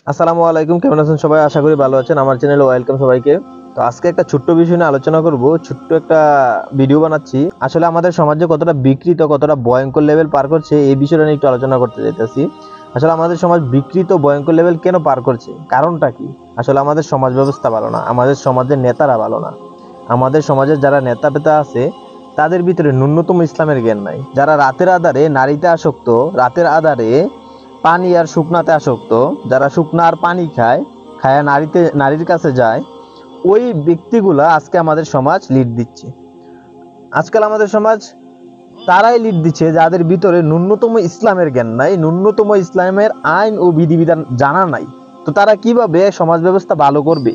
আসসালামু আলাইকুম, কেমন আছেন সবাই? আশা করি ভালো আছেন। আমার চ্যানেলে ওয়েলকাম সবাইকে। তো আজকে একটা ছোট্ট বিষয় নিয়ে আলোচনা করব। ছোট্ট একটা ভিডিও বানাচ্ছি। আসলে আমাদের সমাজে কতটা বিকৃত, কতটা ভয়ঙ্কর লেভেল পার করছে এই বিষয়টা নিয়ে একটু আলোচনা করতে চাইতেছি। আসলে আমাদের সমাজ বিকৃত ভয়ঙ্কর লেভেল কেন পার করছে, কারণটা কি? আসলে আমাদের সমাজ ব্যবস্থা ভালো না, আমাদের সমাজের নেতারা ভালো না। আমাদের সমাজের যারা নেতা পেতা আছে তাদের ভিতরে ন্যূনতম ইসলামের জ্ঞান নাই। যারা রাতের আধারে নারীতে আসক্ত, রাতের আধারে পানি আর শুকনাতে আসক্ত, যারা শুকনা আর পানি খায়, খায়া নারীর কাছে যায়, ওই ব্যক্তিগুলা আজকে আমাদের সমাজ লিড দিচ্ছে। আজকাল আমাদের সমাজ তারাই লিড দিচ্ছে যাদের ভিতরে ন্যূনতম ইসলামের জ্ঞান নাই, ন্যূনতম ইসলামের আইন ও বিধিবিধান জানা নাই। তো তারা কিভাবে সমাজ ব্যবস্থা ভালো করবে,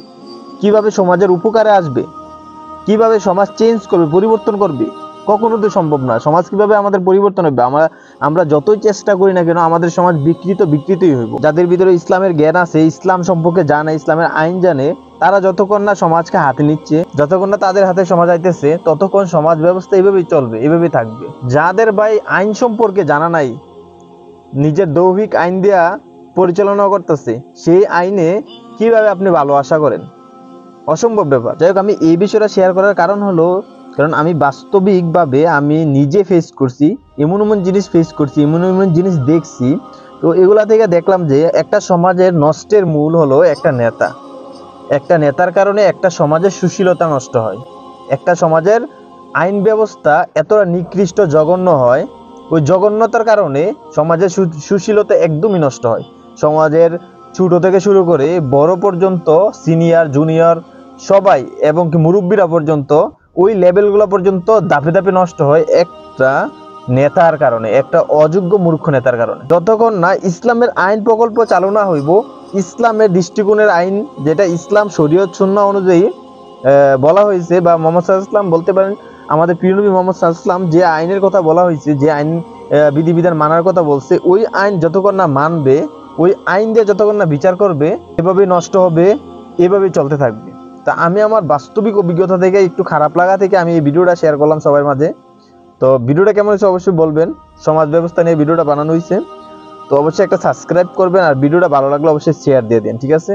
কিভাবে সমাজের উপকারে আসবে, কিভাবে সমাজ চেঞ্জ করবে, পরিবর্তন করবে? কখনো তো সম্ভব না। সমাজ কিভাবে আমাদের পরিবর্তন হবে? আমরা যতই চেষ্টা করি না কেন আমাদের সমাজ বিকৃতই হইব। যাদের ভিতরে ইসলামের জ্ঞান আছে, ইসলাম সম্পর্কে জানে, ইসলামের আইন জানে, তারা যতক্ষণ না সমাজকে হাতে নিচ্ছে, যতক্ষণ না তাদের হাতে সমাজ আইতেছে, ততক্ষণ সমাজ ব্যবস্থা এভাবেই চলবে, এভাবেই থাকবে। যাদের ভাই আইন সম্পর্কে জানা নাই, নিজের দৈহিক আইন দিয়া পরিচালনা করতেছে, সেই আইনে কিভাবে আপনি ভালো আশা করেন? অসম্ভব ব্যাপার। যাই হোক, আমি এই বিষয়টা শেয়ার করার কারণ হলো, কারণ আমি বাস্তবিকভাবে আমি নিজে ফেস করছি, এমন এমন জিনিস ফেস করছি, এমন এমন জিনিস দেখছি। তো এগুলা থেকে দেখলাম যে একটা সমাজের নষ্টের মূল হলো একটা নেতা। একটা নেতার কারণে একটা সমাজের সুশীলতা নষ্ট হয়, একটা সমাজের আইন ব্যবস্থা এতটা নিকৃষ্ট জঘন্য হয়। ওই জঘন্যতার কারণে সমাজের সুশীলতা একদমই নষ্ট হয়। সমাজের ছোট থেকে শুরু করে বড় পর্যন্ত, সিনিয়র জুনিয়র সবাই, এবং কি মুরব্বীরা পর্যন্ত, ওই লেভেলগুলো পর্যন্ত ধাপে ধাপে নষ্ট হয় একটা নেতার কারণে, একটা অযোগ্য মূর্খ নেতার কারণে। যতক্ষণ না ইসলামের আইন প্রকল্প চালু না হইব, ইসলামের দৃষ্টিকোণের আইন, যেটা ইসলাম শরীয়ত সুন্নাহ অনুযায়ী বলা হয়েছে, বা মোহাম্মদ সাল্লাল্লাহু আলাইহি ওয়াসাল্লাম বলতে পারেন, আমাদের প্রিয় নবী মোহাম্মদ সাল্লাল্লাহু আলাইহি ওয়াসাল্লাম যে আইনের কথা বলা হয়েছে, যে আইন বিধিবিধান মানার কথা বলছে, ওই আইন যতক্ষণ না মানবে, ওই আইন দিয়ে যতক্ষণ না বিচার করবে, এভাবে নষ্ট হবে, এভাবে চলতে থাকবে। তা আমি আমার বাস্তবিক অভিজ্ঞতা থেকে, একটু খারাপ লাগা থেকে আমি এই ভিডিওটা শেয়ার করলাম সবার মাঝে। তো ভিডিওটা কেমন হয়েছে অবশ্যই বলবেন। সমাজ ব্যবস্থা নিয়ে ভিডিওটা বানানো হয়েছে। তো অবশ্যই একটা সাবস্ক্রাইব করবেন, আর ভিডিওটা ভালো লাগলে অবশ্যই শেয়ার দিয়ে দিন, ঠিক আছে?